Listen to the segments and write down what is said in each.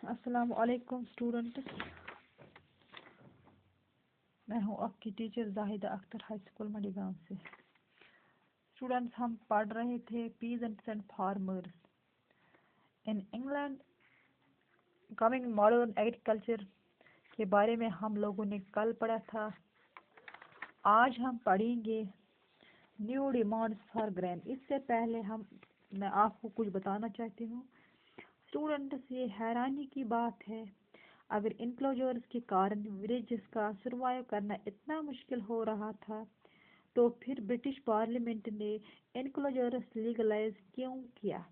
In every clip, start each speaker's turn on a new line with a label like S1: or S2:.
S1: अस्सलाम वालेकुम स्टूडेंट्स। मैं हूं आपकी teacher Zahida Akhtar high school Madigaon से। स्टूडेंट्स, हम पढ़ रहे थे peasants and farmers in England coming modern agriculture के बारे में हम लोगों ने कल पढ़ा था। आज हम पढ़ेंगे न्यू डिमांड्स फॉर ग्रेन। इससे पहले मैं आपको कुछ बताना चाहती हूँ स्टूडेंट्स। ये हैरानी की बात है, अगर इनक्लोजर्स के कारण विलेजेस का सर्वाइव करना इतना मुश्किल हो रहा था, तो फिर ब्रिटिश पार्लियामेंट ने इनक्लोजर्स लीगलाइज क्यों किया?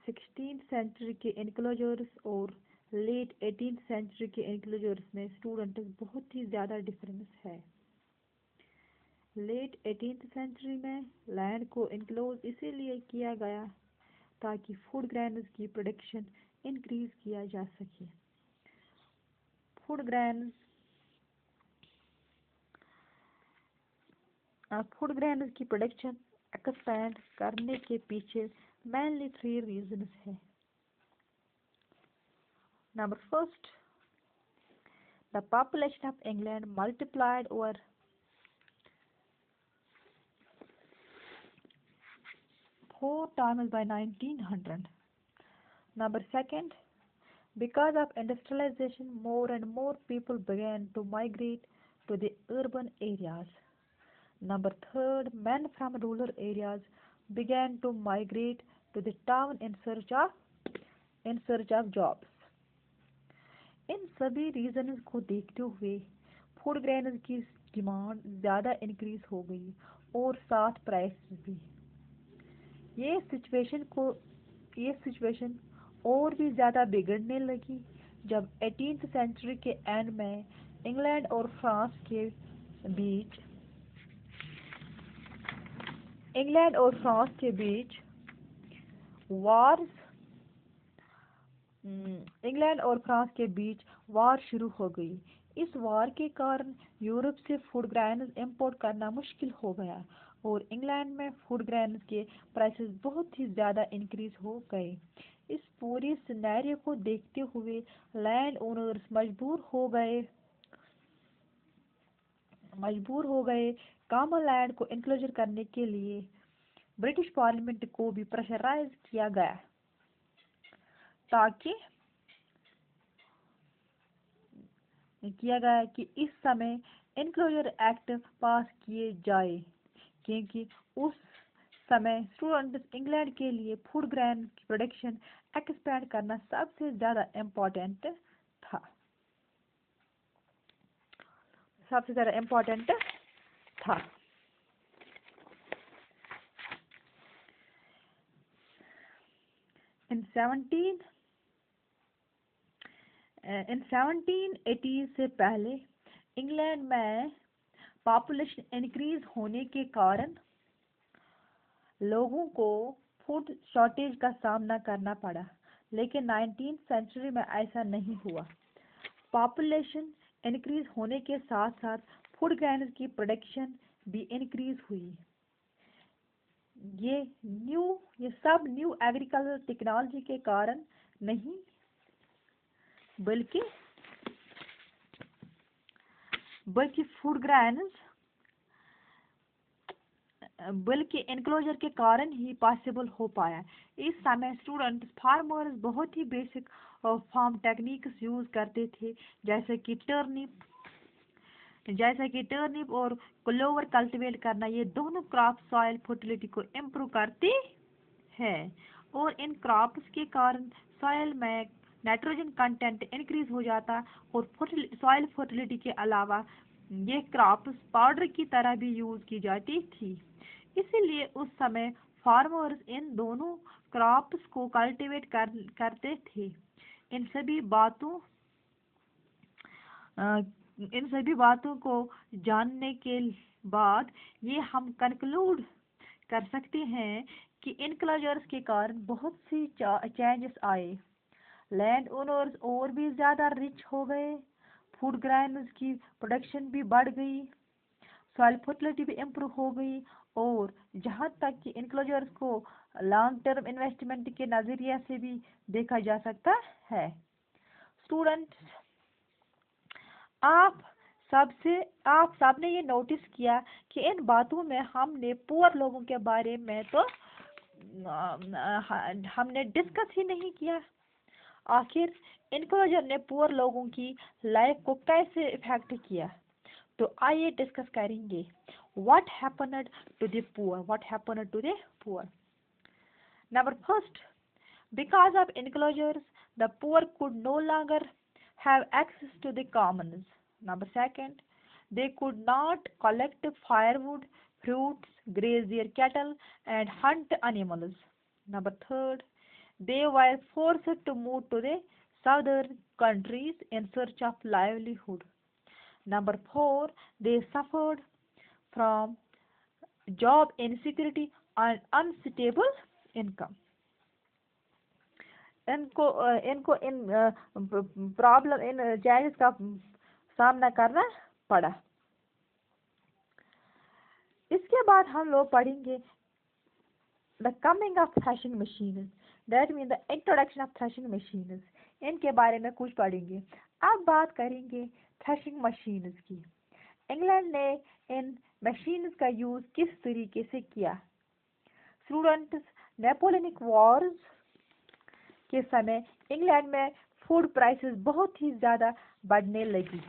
S1: 16th सेंचुरी के इनक्लोजर्स और लेट 18th सेंचुरी के इनक्लोजर्स में स्टूडेंट्स बहुत ही ज़्यादा डिफरेंस है। लेट 18th सेंचुरी में लैंड को इनक्लोज इसीलिए किया गया ताकि फूड ग्रेन्स की प्रोडक्शन इंक्रीज किया जा सके। फूड ग्रेन्स की प्रोडक्शन एक्सपैंड करने के पीछे मेनली 3 रीजंस है। Number first, the population of England multiplied over 4 times by 1900. Number second, because of industrialization, more and more people began to migrate to the urban areas. Number third, men from rural areas began to migrate to the town in search of jobs. इन सभी regions को देखते हुए food grains की demand ज़्यादा increase हो गई और साथ प्राइस भी। ये सिचुएशन और भी ज़्यादा बिगड़ने लगी जब 18th सेंचुरी के एंड में इंग्लैंड और फ्रांस के बीच वार शुरू हो गई। इस वार के कारण यूरोप से फूड ग्रेन्स इंपोर्ट करना मुश्किल हो गया और इंग्लैंड में फूड ग्रेन्स के प्राइसेस बहुत ही ज़्यादा इंक्रीज हो गए। इस पूरी सिनेरियो को देखते हुए लैंड ओनर्स मजबूर हो गए कॉमन लैंड को इनक्लोजर करने के लिए। ब्रिटिश पार्लियामेंट को भी प्रेशराइज किया गया कि इस समय इनक्लोजर एक्ट पास किए जाए, क्योंकि उस समय स्टूडेंट्स इंग्लैंड के लिए फूड ग्रेन की प्रोडक्शन एक्सपैंड करना सबसे ज़्यादा इम्पोर्टेंट था। इन 1780 से पहले इंग्लैंड में पॉपुलेशन इंक्रीज होने के कारण लोगों को फूड शॉर्टेज का सामना करना पड़ा, लेकिन 19th सेंचुरी में ऐसा नहीं हुआ। पॉपुलेशन इंक्रीज होने के साथ साथ फूड ग्रेन्स की प्रोडक्शन भी इंक्रीज हुई। ये सब न्यू एग्रीकल्चर टेक्नोलॉजी के कारण नहीं, बल्कि इनक्लोजर के कारण ही पॉसिबल हो पाया। इस समय स्टूडेंट्स फार्मर्स बहुत ही बेसिक फार्म टेक्निक्स यूज करते थे, जैसे कि टर्निप और क्लोवर कल्टीवेट करना। ये दोनों क्रॉप सॉइल फर्टिलिटी को इम्प्रूव करते हैं और इन क्रॉप्स के कारण सॉइल में नाइट्रोजन कंटेंट इंक्रीज हो जाता और सॉइल फर्टिलिटी के अलावा ये क्रॉप्स पाउडर की तरह भी यूज की जाती थी। इसीलिए उस समय फार्मर्स इन दोनों क्रॉप्स को कल्टीवेट करते थे। इन सभी बातों को जानने के बाद ये हम कंक्लूड कर सकते हैं कि इनक्लोजर्स के कारण बहुत सी चेंजेस आए। लैंड ओनर्स और भी ज़्यादा रिच हो गए, फूड ग्रेन्स की प्रोडक्शन भी बढ़ गई, सॉइल फर्टिलिटी भी इम्प्रूव हो गई और जहाँ तक कि इनक्लोजर्स को लॉन्ग टर्म इन्वेस्टमेंट के नज़रिए से भी देखा जा सकता है। स्टूडेंट्स, आप सबने ये नोटिस किया कि इन बातों में हमने पुअर लोगों के बारे में तो हमने डिस्कस ही नहीं किया। आखिर इनक्लोजर ने पुअर लोगों की लाइफ को कैसे इफेक्ट किया, तो आइए डिस्कस करेंगे। What happened to the poor. Number first, because of enclosures the poor could no longer have access to the commons. Number second, they could not collect firewood, fruits, graze their cattle, and hunt animals. Number third, they were forced to move to the southern countries in search of livelihood. Number four, they suffered from job insecurity and unstable income. इनको इनको इन problem in challenge का सामना करना पड़ा। इसके बाद हम लोग पढ़ेंगे the coming of threshing machine, that mean the introduction of threshing machine. इनके बारे में कुछ पढ़ेंगे। अब बात करेंगे थ्रेशिंग मशीन की। इंग्लैंड ने इन मशीन का यूज किस तरीके से किया। स्टूडेंट्स, नेपोलियनिक वॉर्स के समय इंग्लैंड में फूड प्राइसेस बहुत ही ज्यादा बढ़ने लगी।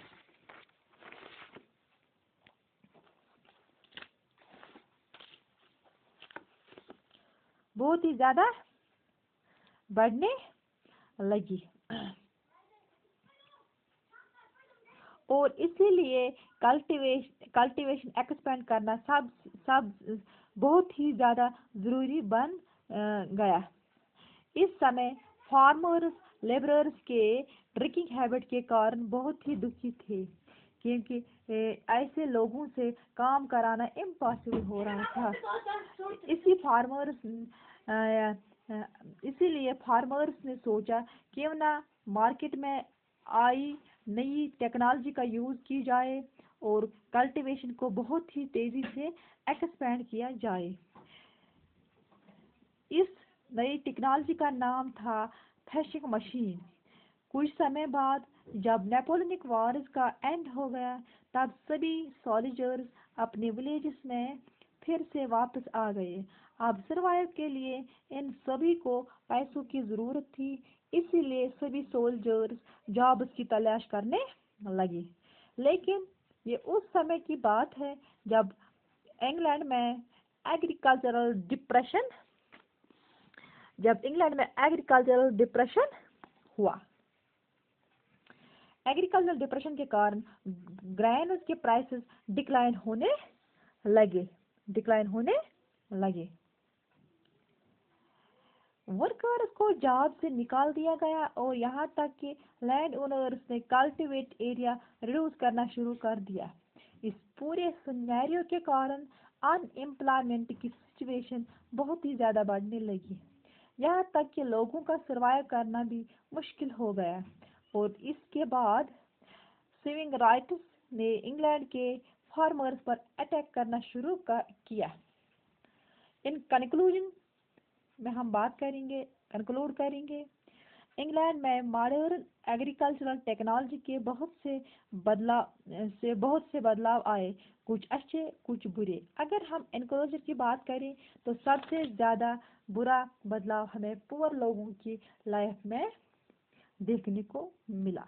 S1: और इसीलिए कल्टीवेशन एक्सपेंड करना सब बहुत ही ज्यादा जरूरी बन गया। इस समय फार्मर्स लेबरर्स के ड्रिंकिंग हैबिट के कारण बहुत ही दुखी थे, क्योंकि ऐसे लोगों से काम कराना इम्पॉसिबल हो रहा था। इसीलिए फार्मर्स ने सोचा क्यों ना मार्केट में आई नई टेक्नोलॉजी का यूज की जाए और कल्टीवेशन को बहुत ही तेजी से एक्सपेंड किया जाए। इस नई टेक्नोलॉजी का नाम था थ्रेशिंग मशीन। कुछ समय बाद जब नेपोलियनिक वॉर्स का एंड हो गया, तब सभी सोल्जर्स अपने विलेजेस में फिर से वापस आ गए। अब सरवाइव के लिए इन सभी को पैसों की जरूरत थी, इसीलिए सभी सोल्जर्स जॉब्स की तलाश करने लगे। लेकिन ये उस समय की बात है जब इंग्लैंड में एग्रीकल्चरल डिप्रेशन हुआ। एग्रीकल्चरल डिप्रेशन के कारण ग्रेन्स के प्राइसेस डिक्लाइन होने लगे। वर्कर्स को जॉब से निकाल दिया गया और यहाँ तक कि लैंड ओनर्स ने कल्टीवेट एरिया रिड्यूस करना शुरू कर दिया। इस पूरे सिनेरियो के कारण अनएम्प्लॉयमेंट की सिचुएशन बहुत ही ज़्यादा बढ़ने लगी, यहाँ तक कि लोगों का सर्वाइव करना भी मुश्किल हो गया। और इसके बाद सिविल राइट्स ने इंग्लैंड के फार्मर्स पर अटैक करना शुरू किया। इन कंक्लूजन में हम कंक्लूड करेंगे इंग्लैंड में मॉडर्न एग्रीकल्चरल टेक्नोलॉजी के बहुत से बदलाव आए, कुछ अच्छे कुछ बुरे। अगर हम एनक्लोजर की बात करें तो सबसे ज़्यादा बुरा बदलाव हमें पुअर लोगों की लाइफ में देखने को मिला।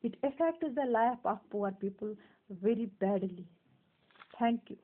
S1: It affects the life of poor people very badly. Thank you.